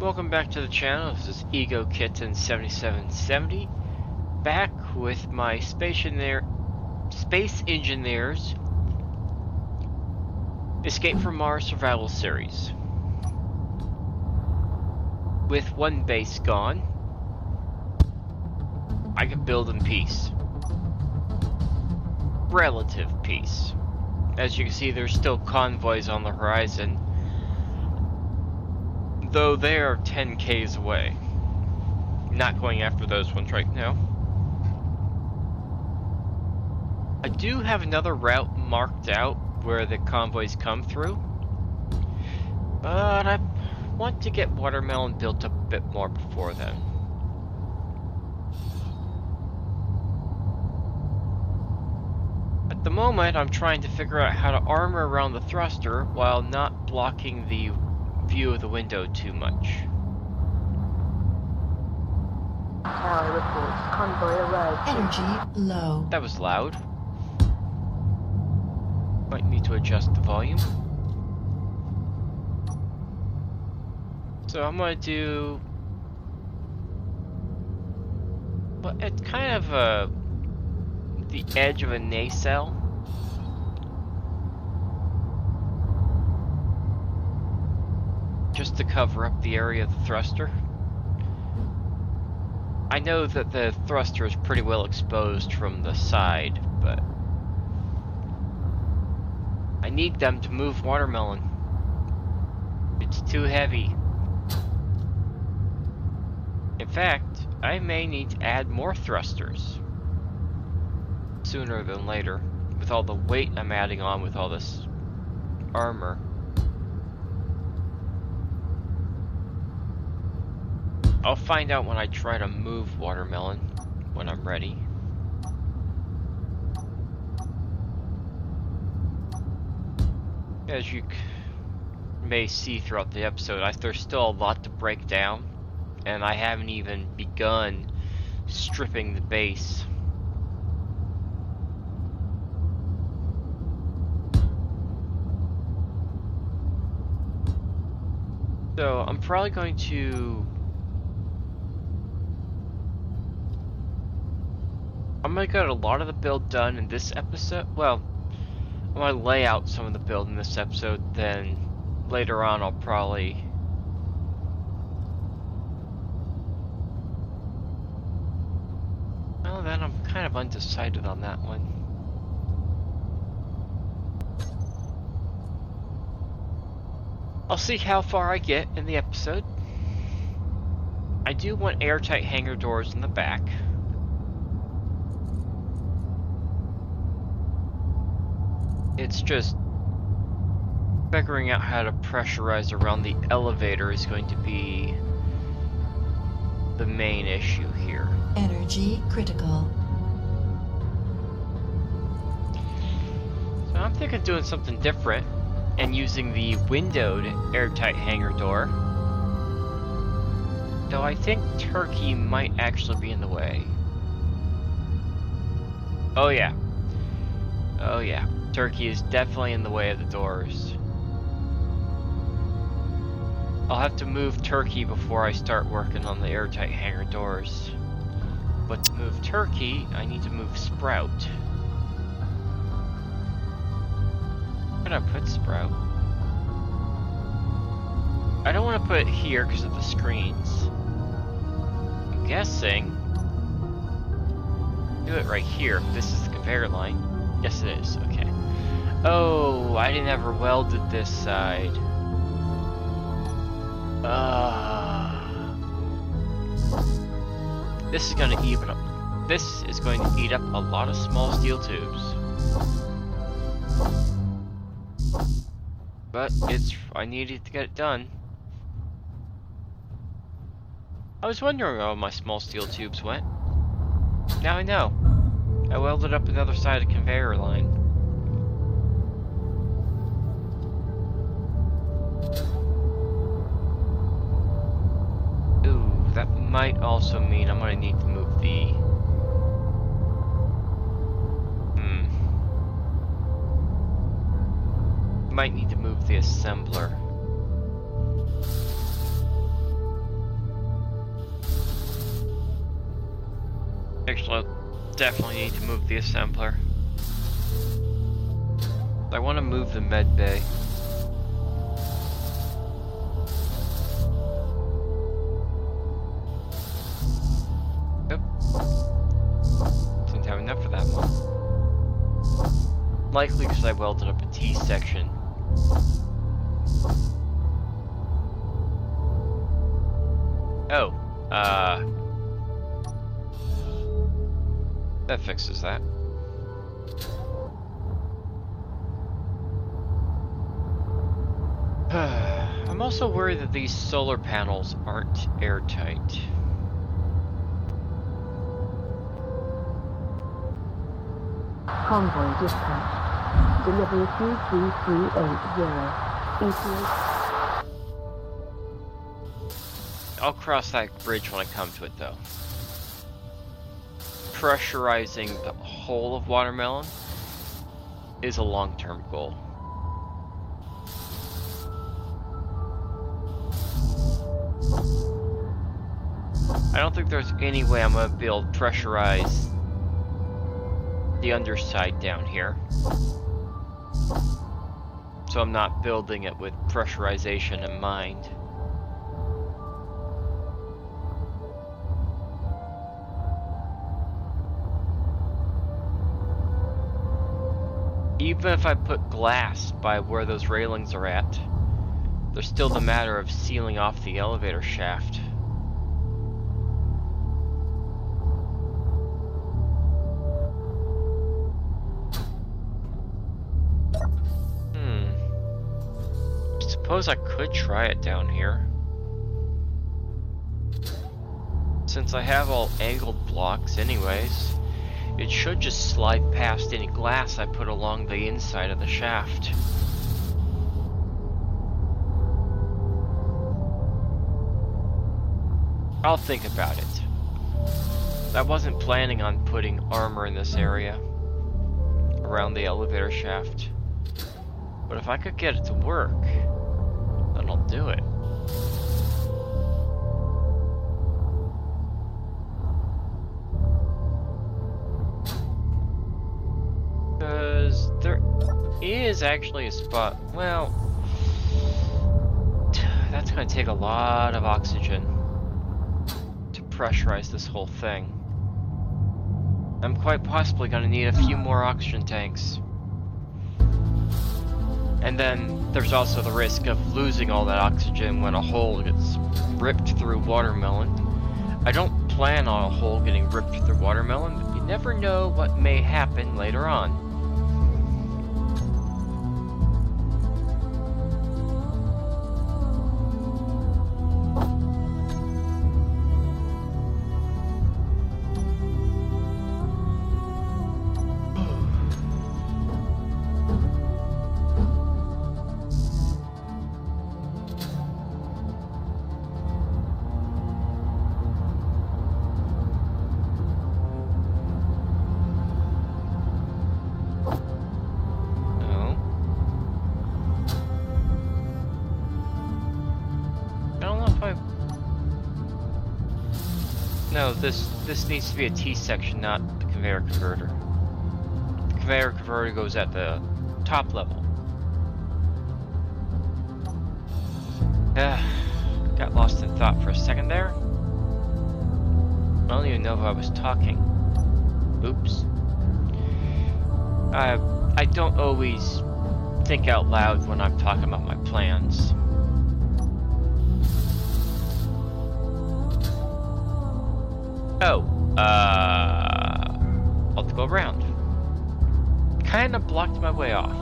Welcome back to the channel. This is Kitten7770, back with my Space Engineers Escape from Mars Survival Series. With one base gone, I can build in peace. Relative peace. As you can see, there's still convoys on the horizon, though they are 10 k's away. Not going after those ones right now. I do have another route marked out where the convoys come through, but I want to get Watermelon built up a bit more before then. At the moment, I'm trying to figure out how to armor around the thruster while not blocking the view of the window too much. Tower reports convoy arrived. Energy low. That was loud. Might need to adjust the volume. So I'm gonna do... well, it's kind of the edge of a nacelle. Just to cover up the area of the thruster. I know that the thruster is pretty well exposed from the side, but I need them to move Watermelon. It's too heavy. In fact, I may need to add more thrusters sooner than later, with all the weight I'm adding on with all this armor. I'll find out when I try to move Watermelon, when I'm ready. As you may see throughout the episode, there's still a lot to break down, and I haven't even begun stripping the base. So I'm probably going to... I'm gonna get a lot of the build done in this episode. Well, I'm gonna lay out some of the build in this episode, then later on I'll probably... well, then I'm kind of undecided on that one. I'll see how far I get in the episode. I do want airtight hangar doors in the back. It's just figuring out how to pressurize around the elevator is going to be the main issue here. Energy critical. So I'm thinking of doing something different and using the windowed airtight hangar door. Though I think Turkey might actually be in the way. Oh yeah. Oh yeah. Turkey is definitely in the way of the doors. I'll have to move Turkey before I start working on the airtight hangar doors. But to move Turkey, I need to move Sprout. Where did I put Sprout? I don't want to put it here because of the screens. I'm guessing... do it right here. This is the conveyor line. Yes, it is. Okay. Oh, I never welded this side. This is going to even up. This is going to eat up a lot of small steel tubes. But I needed to get it done. I was wondering where all my small steel tubes went. Now I know. I welded up another side of the conveyor line. Ooh, that might also mean I'm gonna need to move the... Might need to move the assembler. Actually, I'll definitely need to move the assembler. I want to move the med bay. Yep. Didn't have enough for that one. Likely because I welded up a T section. Oh, that fixes that. I'm also worried that these solar panels aren't airtight. Convoy dispatched. Delivery 32380. ETA. I'll cross that bridge when I come to it, though. Pressurizing the whole of Watermelon is a long-term goal. I don't think there's any way I'm going to be able to pressurize the underside down here. So I'm not building it with pressurization in mind. Even if I put glass by where those railings are at, there's still the matter of sealing off the elevator shaft. Suppose I could try it down here. Since I have all angled blocks anyways, it should just slide past any glass I put along the inside of the shaft. I'll think about it. I wasn't planning on putting armor in this area around the elevator shaft. But if I could get it to work, then I'll do it. Because there is actually a spot, well, that's going to take a lot of oxygen to pressurize this whole thing. I'm quite possibly going to need a few more oxygen tanks. And then there's also the risk of losing all that oxygen when a hole gets ripped through Watermelon. I don't plan on a hole getting ripped through Watermelon, but you never know what may happen later on. No, this needs to be a T section, not the conveyor converter. The conveyor converter goes at the top level. Got lost in thought for a second there. I don't even know if I was talking. Oops. I don't always think out loud when I'm talking about my plans. Oh, I'll have to go around. Kinda blocked my way off.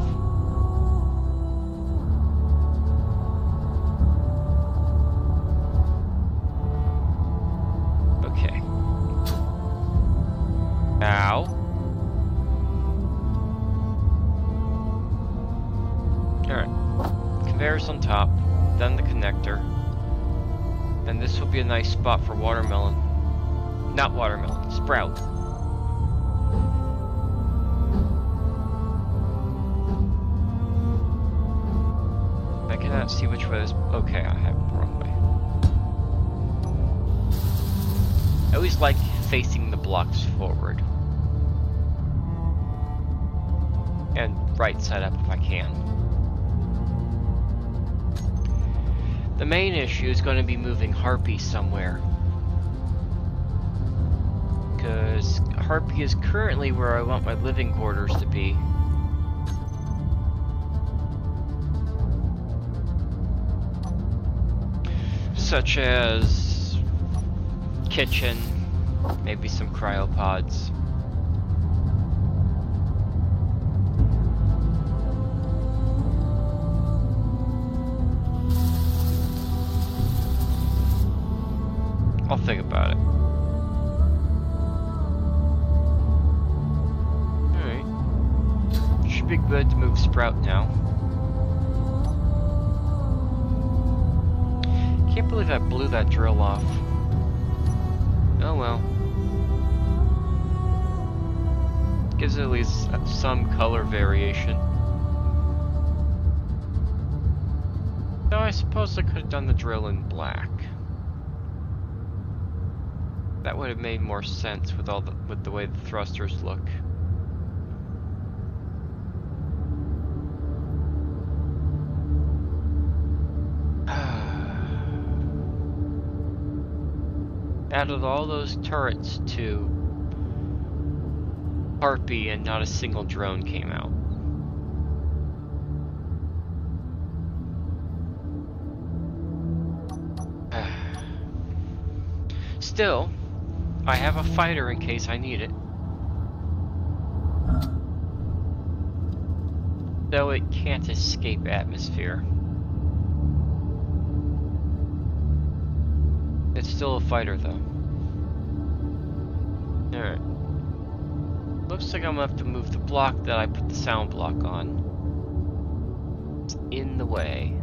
Okay. Ow. Alright. Conveyor's on top, then the connector. And this will be a nice spot for Watermelon. Not Watermelon, Sprout. I cannot see which way this. Okay, I have it the wrong way. I always like facing the blocks forward. And right side up if I can. The main issue is going to be moving Harpy somewhere. Because Harpy is currently where I want my living quarters to be. Such as kitchen, maybe some cryopods. I'll think about it. Alright. Should be good to move Sprout now. Can't believe I blew that drill off. Oh well. Gives it at least some color variation. So I suppose I could have done the drill in black. That would have made more sense with the way the thrusters look. Added all those turrets to Harpy and not a single drone came out. Still, I have a fighter in case I need it. Though it can't escape atmosphere. It's still a fighter though. Alright. Looks like I'm gonna have to move the block that I put the sound block on. It's in the way.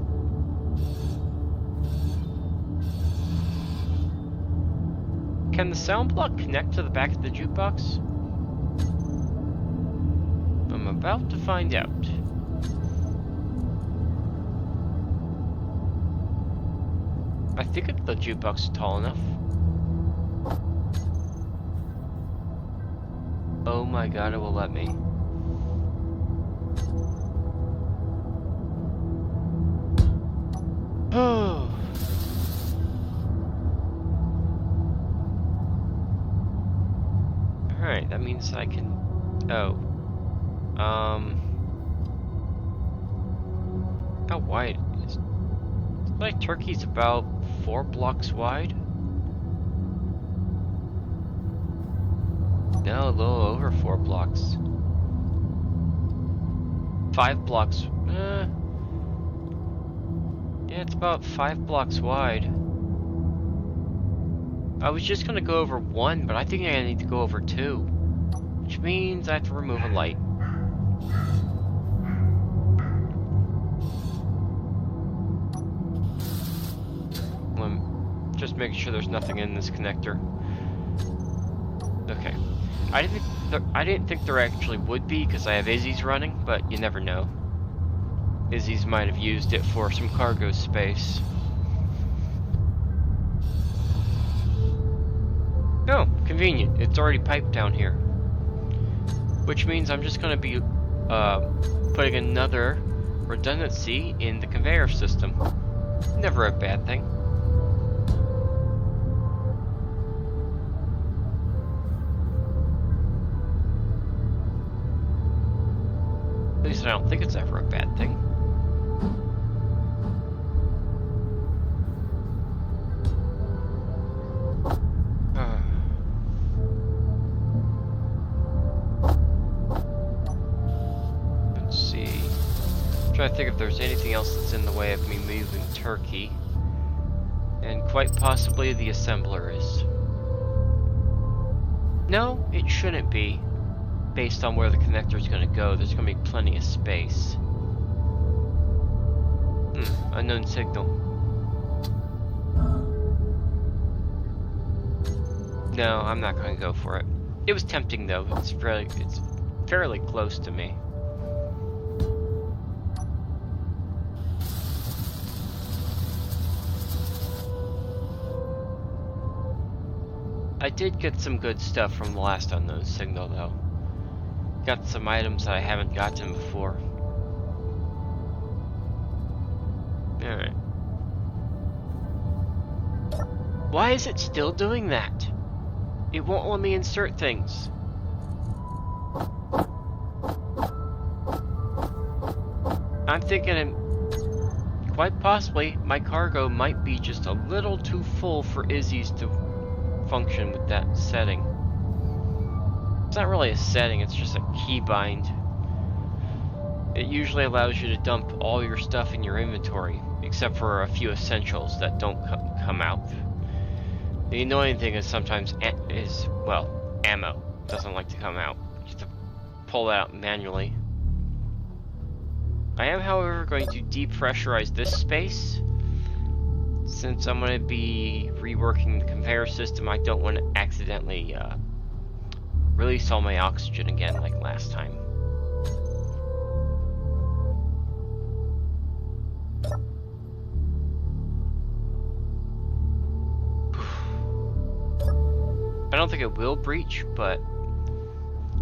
Can the sound block connect to the back of the jukebox? I'm about to find out. I think the jukebox is tall enough. Oh my god, it will let me. Oh. Alright, that means I can... Oh. How wide is... Like Turkey's about 4 blocks wide? No, a little over 4 blocks. 5 blocks. Yeah, it's about 5 blocks wide. I was just gonna go over 1, but I think I need to go over 2. Which means I have to remove a light. Just making sure there's nothing in this connector. Okay. I didn't think there actually would be because I have Izzy's running, but you never know. Izzy's might have used it for some cargo space. Oh, convenient. It's already piped down here. Which means I'm just going to be putting another redundancy in the conveyor system. Never a bad thing. At least I don't think it's ever a bad thing. Let's see. Trying to think if there's anything else that's in the way of me moving Turkey. And quite possibly the assembler is. No, it shouldn't be. Based on where the connector is going to go, there's going to be plenty of space. Unknown signal. No, I'm not going to go for it. It was tempting though. It's fairly close to me. I did get some good stuff from the last unknown signal, though. Got some items that I haven't gotten before. Alright. Why is it still doing that? It won't let me insert things. I'm thinking quite possibly my cargo might be just a little too full for Izzy's to function with that setting. It's not really a setting, it's just a keybind. It usually allows you to dump all your stuff in your inventory, except for a few essentials that don't come out. The annoying thing is sometimes ammo doesn't like to come out. You have to pull it out manually. I am, however, going to depressurize this space. Since I'm going to be reworking the conveyor system, I don't want to accidentally release all my oxygen again like last time. I don't think it will breach, but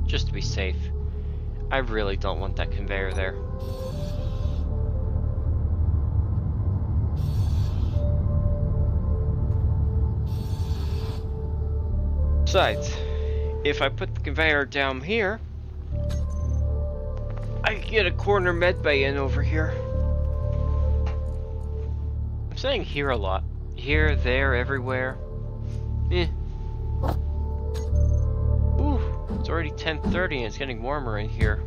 just to be safe, I really don't want that conveyor there. Besides, if I put the conveyor down here, I can get a corner medbay in over here. I'm saying here a lot. Here, there, everywhere. Ooh, it's already 10:30 and it's getting warmer in here.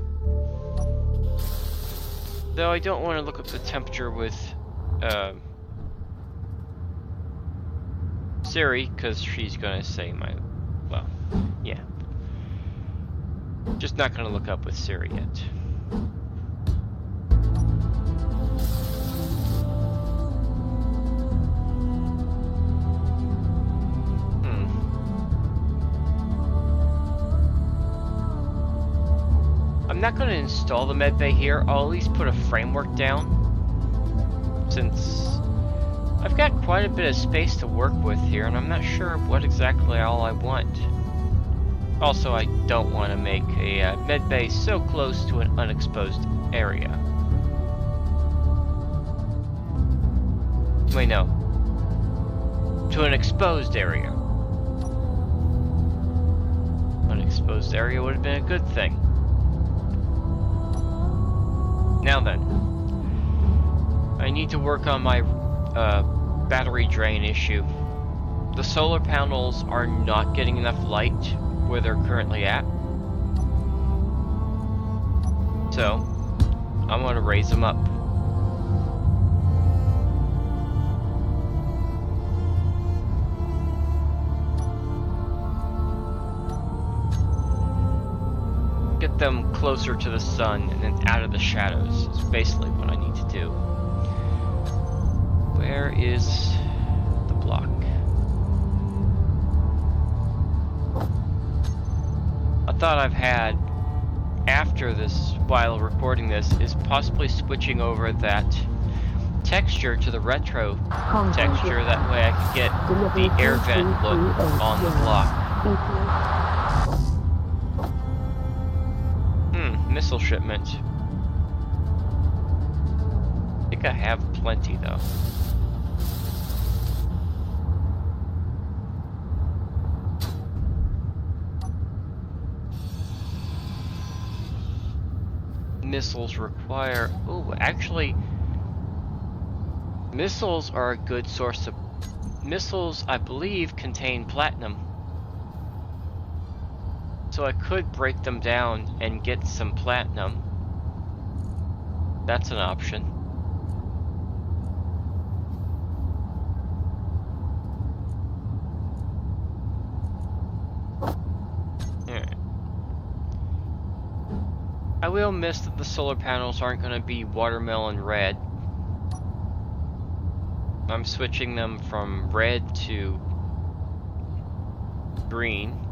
Though I don't want to look up the temperature with Siri, because she's gonna say well, yeah. Just not gonna look up with Siri yet. I'm not going to install the medbay here. I'll at least put a framework down, since I've got quite a bit of space to work with here, and I'm not sure what exactly all I want. Also, I don't want to make a medbay so close to an unexposed area. Wait, no. To an exposed area. Unexposed area would have been a good thing. Now then, I need to work on my battery drain issue. The solar panels are not getting enough light where they're currently at. So, I'm going to raise them up. Get them closer to the sun and then out of the shadows is basically what I need to do. Where is the block? A thought I've had after this, while recording this, is possibly switching over that texture to the retro texture. That way I could get the air vent look on the block. Missile shipment. I think I have plenty though. Missiles require... Ooh, actually, missiles are a good source of... Missiles, I believe, contain platinum. So I could break them down and get some platinum. That's an option. Alright. I will miss that the solar panels aren't going to be watermelon red. I'm switching them from red to green.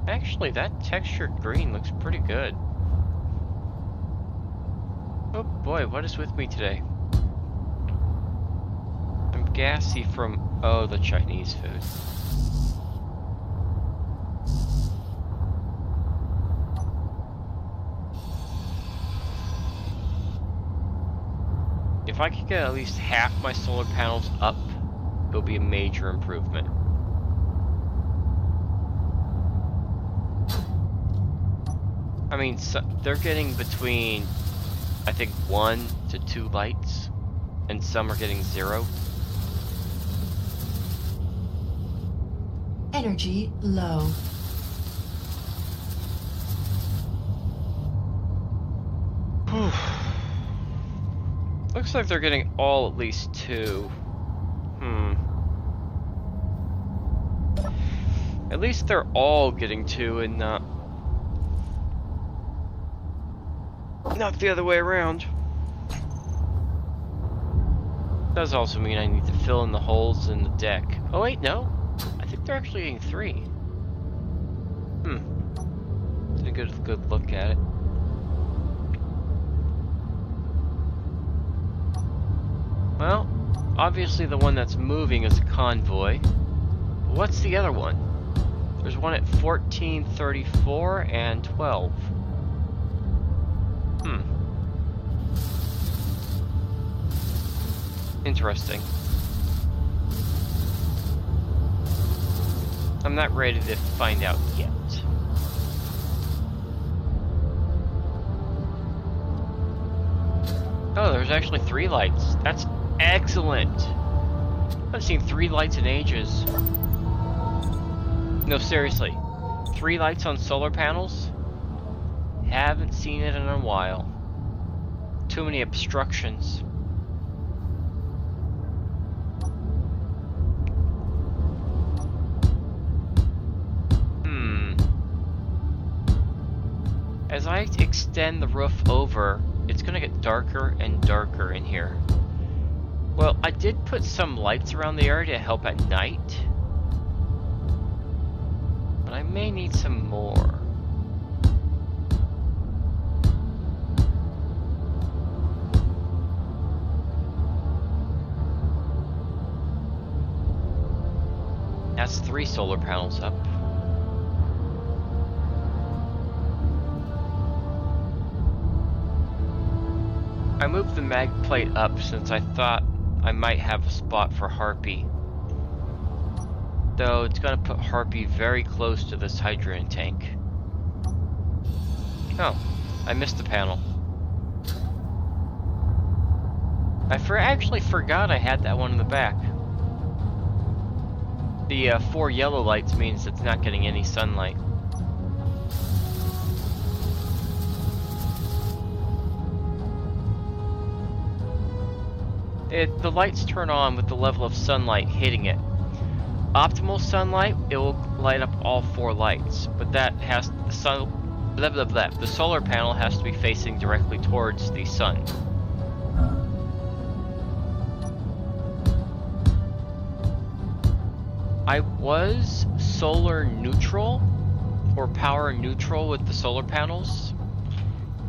Actually, that textured green looks pretty good. Oh boy, what is with me today? I'm gassy from, oh, the Chinese food. If I could get at least half my solar panels up, it'll be a major improvement. I mean, so they're getting between, I think, 1 to 2 lights, and some are getting 0. Energy low. Looks like they're getting all at least 2. At least they're all getting 2 and not the other way around. Does also mean I need to fill in the holes in the deck. Oh wait, no. I think they're actually getting 3. Did a good look at it. Well, obviously the one that's moving is a convoy. What's the other one? There's one at 14, 34, and 12. Interesting. I'm not ready to find out yet. Oh, there's actually 3 lights. That's excellent. I haven't seen 3 lights in ages. No, seriously. 3 lights on solar panels? Haven't seen it in a while. Too many obstructions. As I extend the roof over, it's gonna get darker and darker in here. Well, I did put some lights around the area to help at night, but I may need some more. That's 3 solar panels up. I moved the mag plate up since I thought I might have a spot for Harpy. Though it's gonna put Harpy very close to this hydrogen tank. Oh, I missed the panel. I actually forgot I had that one in the back. The 4 yellow lights means it's not getting any sunlight. The lights turn on with the level of sunlight hitting it. Optimal sunlight, it will light up all 4 lights, but that has the solar panel has to be facing directly towards the sun. I was solar neutral or power neutral with the solar panels,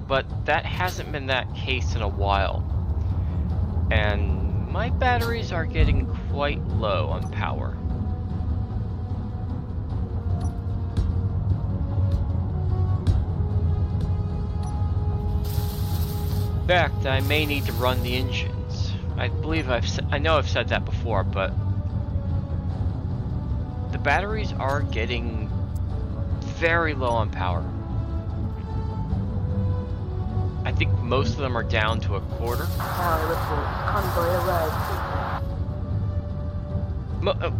but that hasn't been that case in a while. And my batteries are getting quite low on power. In fact, I may need to run the engines. I believe I know I've said that before, but the batteries are getting very low on power. I think most of them are down to a quarter.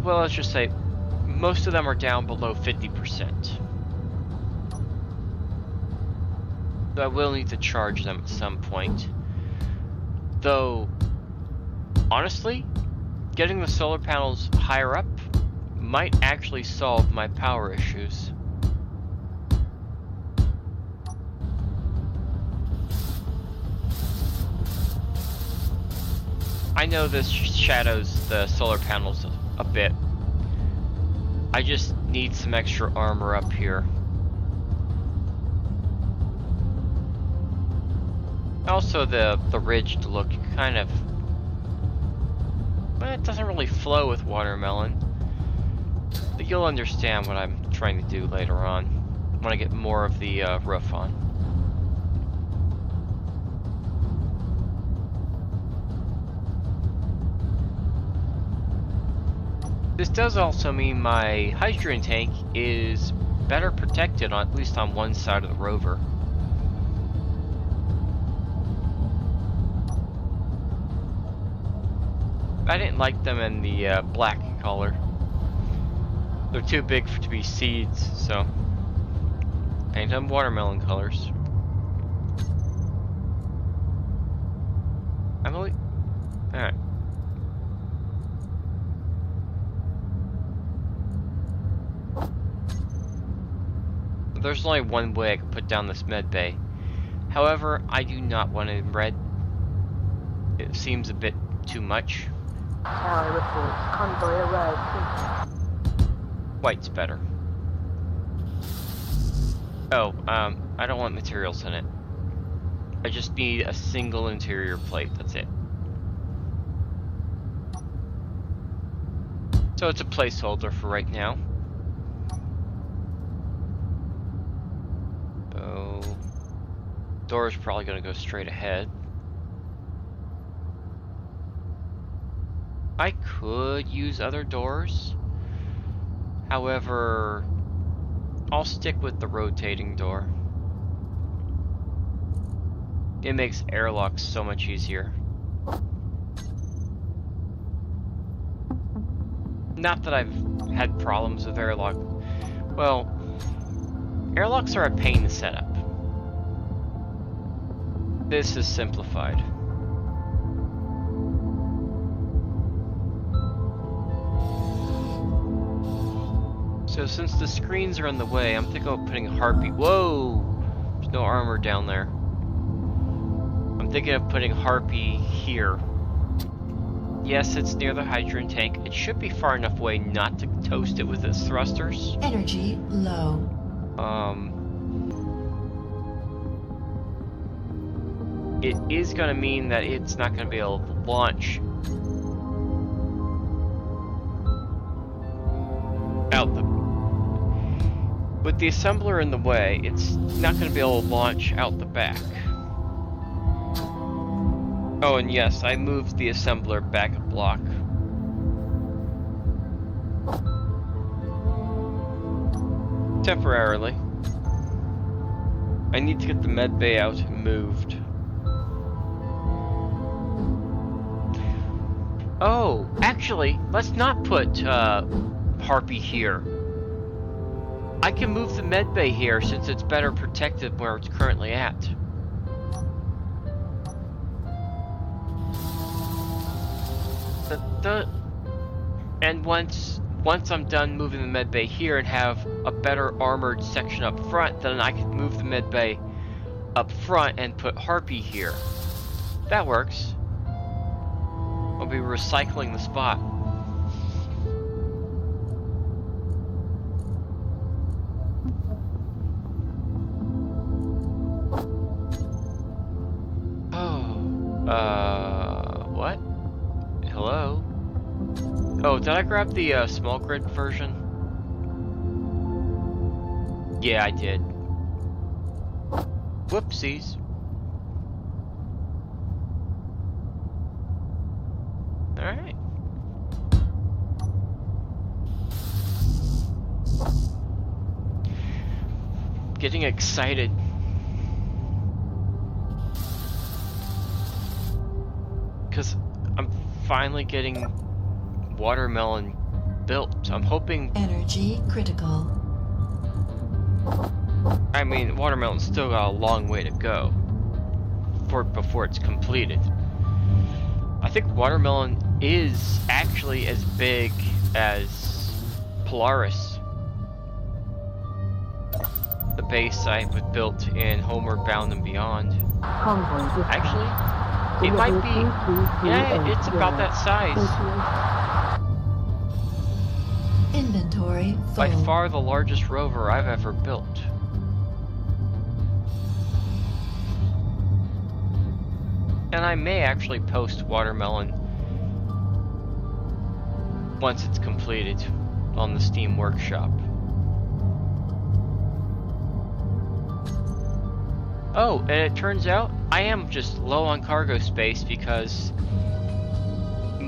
Well, let's just say most of them are down below 50%. So I will need to charge them at some point. Though, honestly, getting the solar panels higher up might actually solve my power issues. I know this shadows the solar panels a bit. I just need some extra armor up here. Also the ridged look kind of well, it doesn't really flow with watermelon. But you'll understand what I'm trying to do later on, when I get more of the roof on. This does also mean my hydrogen tank is better protected, at least on one side of the rover. I didn't like them in the black color. They're too big to be seeds, so paint them watermelon colors. Emily? Alright. There's only one way I can put down this med bay. However, I do not want it in red. It seems a bit too much. Tower reports convoy arrived. White's better. Oh, I don't want materials in it. I just need a single interior plate, that's it. So it's a placeholder for right now. Oh, door's probably gonna go straight ahead. I could use other doors. However, I'll stick with the rotating door. It makes airlocks so much easier. Not that I've had problems with airlock. Well, airlocks are a pain to set up. This is simplified. So since the screens are in the way, I'm thinking of putting a harpy. Whoa! There's no armor down there. I'm thinking of putting harpy here. Yes, it's near the hydrogen tank. It should be far enough away not to toast it with its thrusters. Energy low. It is gonna mean that it's not gonna be able to launch out the... With the assembler in the way, it's not gonna be able to launch out the back. Oh, and yes, I moved the assembler back a block. Temporarily. I need to get the med bay out and moved. Oh, actually, let's not put Harpy here. I can move the med bay here since it's better protected where it's currently at. And once I'm done moving the med bay here and have a better armored section up front, then I can move the med bay up front and put Harpy here. That works. I'll be recycling the spot. What? Hello? Oh, did I grab the small grid version? Yeah, I did. Whoopsies. Alright. Getting excited. Because I'm finally getting watermelon built. I'm hoping... Energy critical. I mean, watermelon's still got a long way to go before it's completed. I think watermelon is actually as big as Polaris. The base I had built in Homeward Bound and Beyond. Convoy Actually, it might be... Yeah, it's about that size. Inventory full. By far the largest rover I've ever built. And I may actually post watermelon once it's completed on the Steam Workshop. Oh, and it turns out I am just low on cargo space because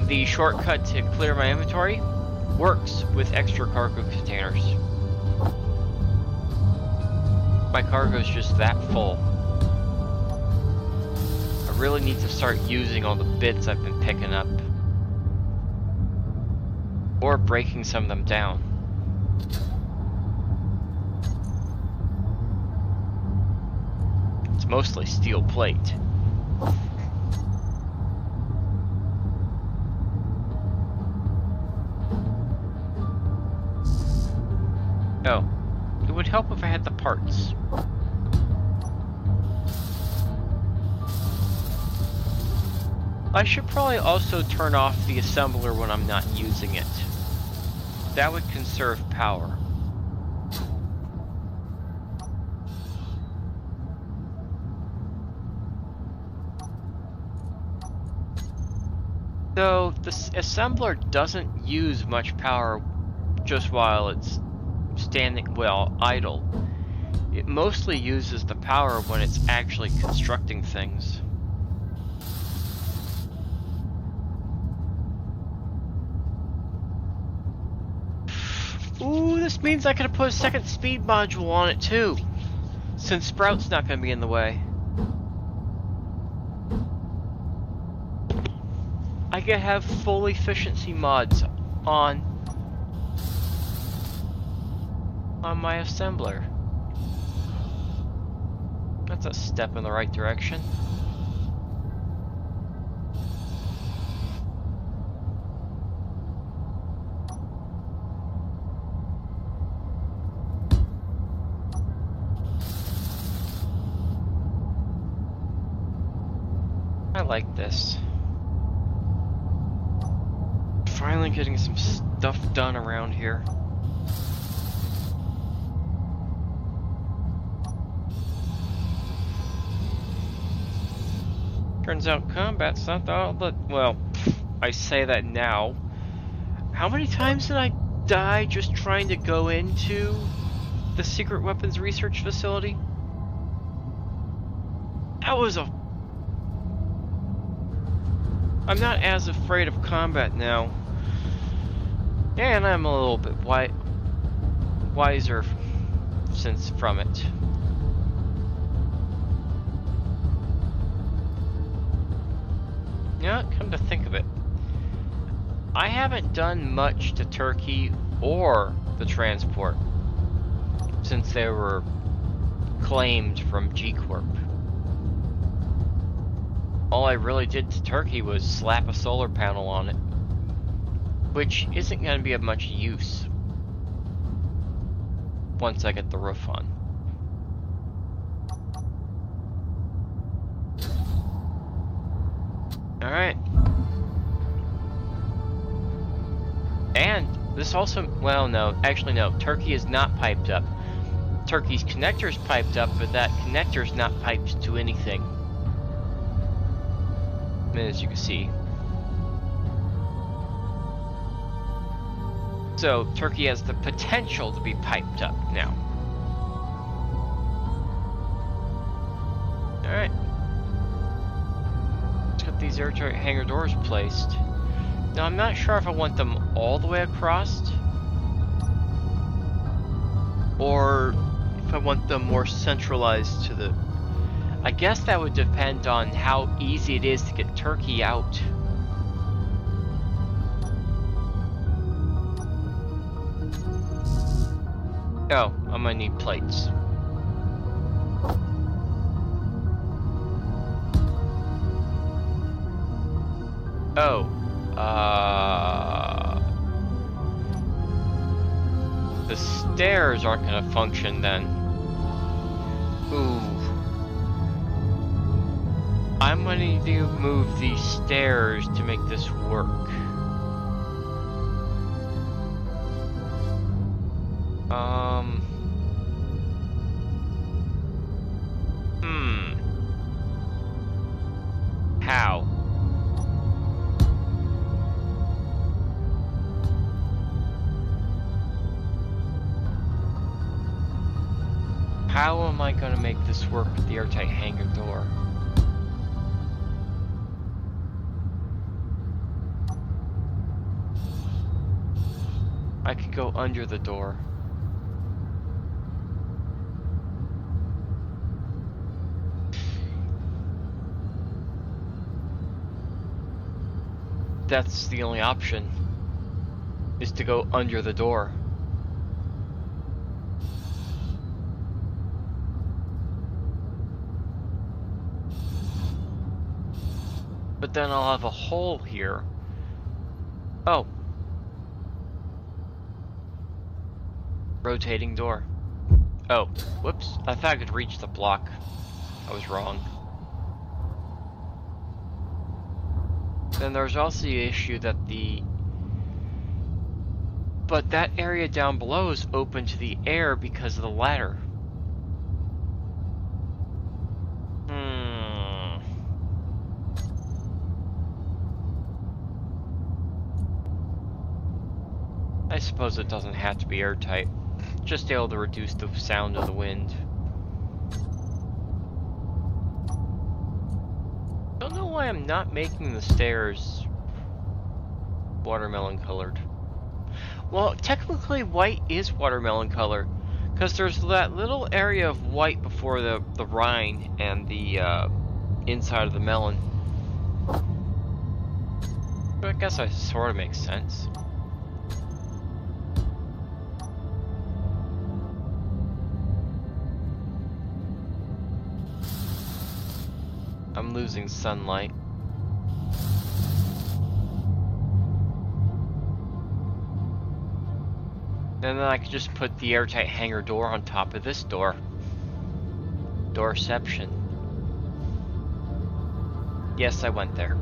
the shortcut to clear my inventory works with extra cargo containers. My cargo's just that full. I really need to start using all the bits I've been picking up. Or breaking some of them down. It's mostly steel plate. Oh, it would help if I had the parts. I should probably also turn off the assembler when I'm not using it. That would conserve power. So, the assembler doesn't use much power just while it's standing, well, idle. It mostly uses the power when it's actually constructing things. Ooh, this means I could have put a second speed module on it too, since Sprout's not going to be in the way. I could have full efficiency mods on my assembler. That's a step in the right direction. I like this. Finally getting some stuff done around here. Turns out combat's not all that, well, I say that now. How many times did I die just trying to go into the secret weapons research facility? That was a... I'm not as afraid of combat now. And I'm a little bit wiser since from it. You know, come to think of it, I haven't done much to Turkey or the transport since they were claimed from G-corp. All I really did to Turkey was slap a solar panel on it, which isn't going to be of much use once I get the roof on. Alright. And this also, well, no, actually no, Turkey is not piped up. Turkey's connector's piped up, but that connector's not piped to anything. As you can see. So, Turkey has the potential to be piped up now. Alright. Let's get these airtight hangar doors placed. Now, I'm not sure if I want them all the way across, or if I want them more centralized to the... I guess that would depend on how easy it is to get Turkey out. Oh, I'm gonna need plates. Oh, the stairs aren't gonna function then. Ooh. I'm gonna need to move these stairs to make this work. How? How am I gonna make this work with the airtight hangar door? I could go under the door. That's the only option, is to go under the door. But then I'll have a hole here. Oh. Rotating door. Oh, whoops. I thought I could reach the block. I was wrong. Then there's also the issue that but that area down below is open to the air because of the ladder. I suppose it doesn't have to be airtight. Just able to reduce the sound of the wind. Don't know why I'm not making the stairs watermelon colored. Well, technically white is watermelon color, because there's that little area of white before the rind and the inside of the melon. So I guess that sort of makes sense. I'm losing sunlight. And then I could just put the airtight hangar door on top of this door. Doorception. Yes, I went there.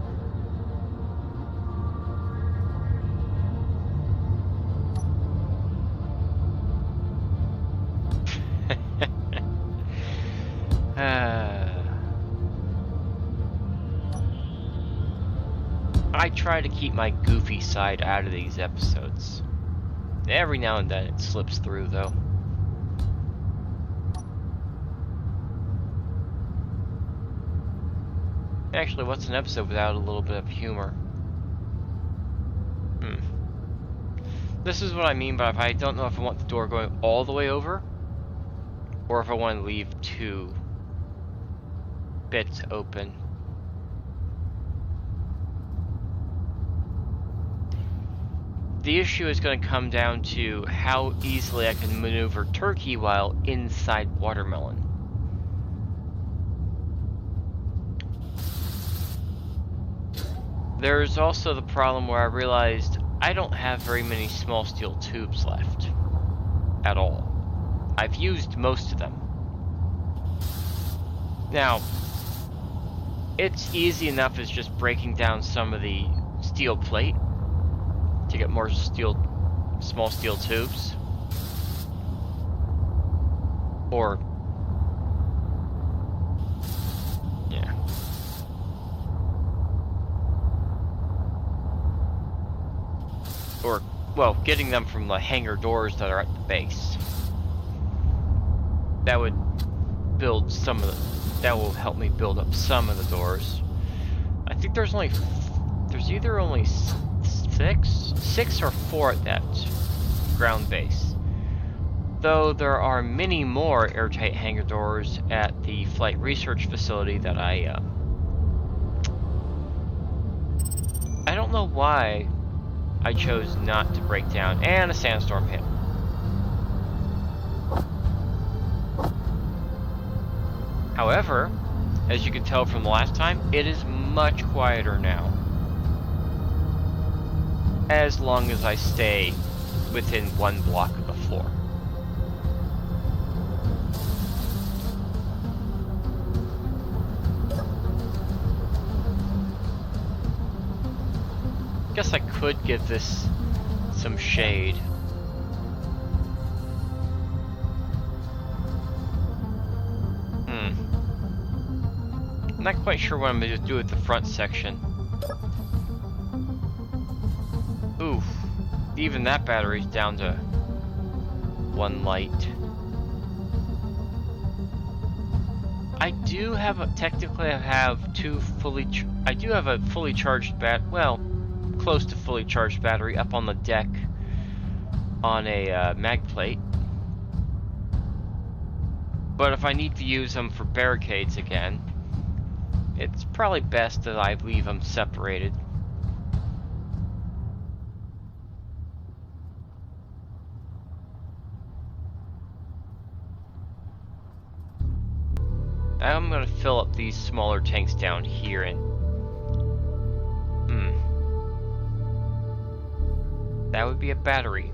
I try to keep my goofy side out of these episodes. Every now and then it slips through, though. Actually, what's an episode without a little bit of humor? This is what I mean by if I don't know if I want the door going all the way over, or if I want to leave two bits open. The issue is going to come down to how easily I can maneuver turkey while inside watermelon. There's also the problem where I realized I don't have very many small steel tubes left. At all. I've used most of them. Now, it's easy enough as just breaking down some of the steel plate to get more small steel tubes. Or, yeah. Or, well, getting them from the hangar doors that are at the base. That would build some of the, that will help me build up some of the doors. I think there's either only six or 4 at that ground base. Though there are many more airtight hangar doors at the flight research facility that I don't know why I chose not to break down, and a sandstorm hit. However, as you can tell from the last time, it is much quieter now. As long as I stay within 1 block of the floor. Guess I could give this some shade. I'm not quite sure what I'm going to do with the front section. Oof. Even that battery's down to 1 light. I do have technically I have two fully. I do have a fully charged well, close to fully charged battery up on the deck on a mag plate. But if I need to use them for barricades again, it's probably best that I leave them separated. I'm gonna fill up these smaller tanks down here and that would be a battery.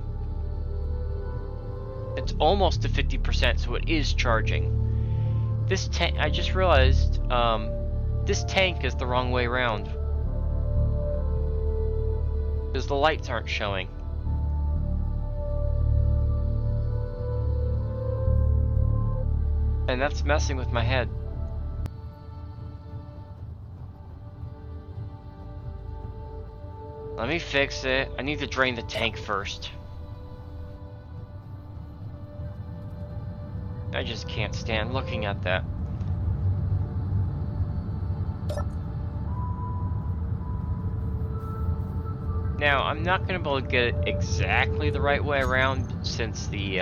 It's almost to 50%, so it is charging. This tank, I just realized, this tank is the wrong way around. Because the lights aren't showing. And that's messing with my head. Let me fix it. I need to drain the tank first. I just can't stand looking at that. Now, I'm not going to be able to get it exactly the right way around since the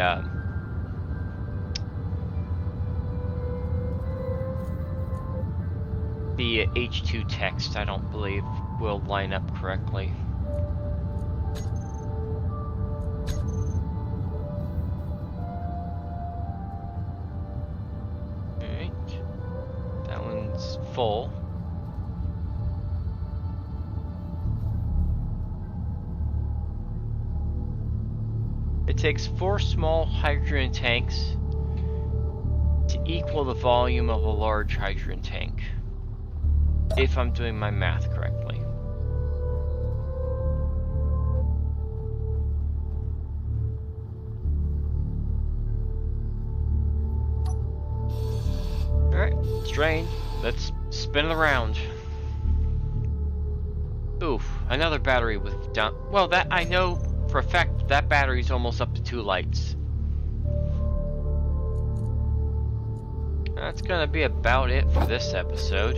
H2 text, I don't believe, will line up correctly. Alright. That one's full. It takes 4 small hydrogen tanks to equal the volume of a large hydrogen tank, if I'm doing my math correctly. Alright, it's drained. Let's spin it around. Oof, another battery with down. Well, that I know for a fact that battery's almost up to 2 lights. That's gonna be about it for this episode.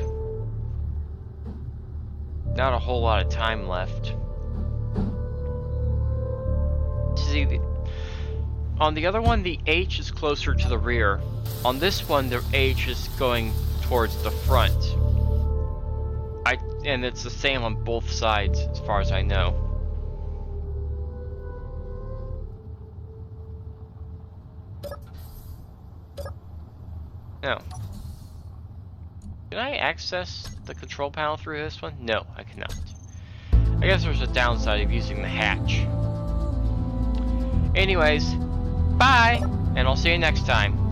Not a whole lot of time left. See, on the other one, the H is closer to the rear. On this one, the H is going towards the front. And it's the same on both sides, as far as I know. Now, can I access the control panel through this one? No, I cannot. I guess there's a downside of using the hatch. Anyways, bye, and I'll see you next time.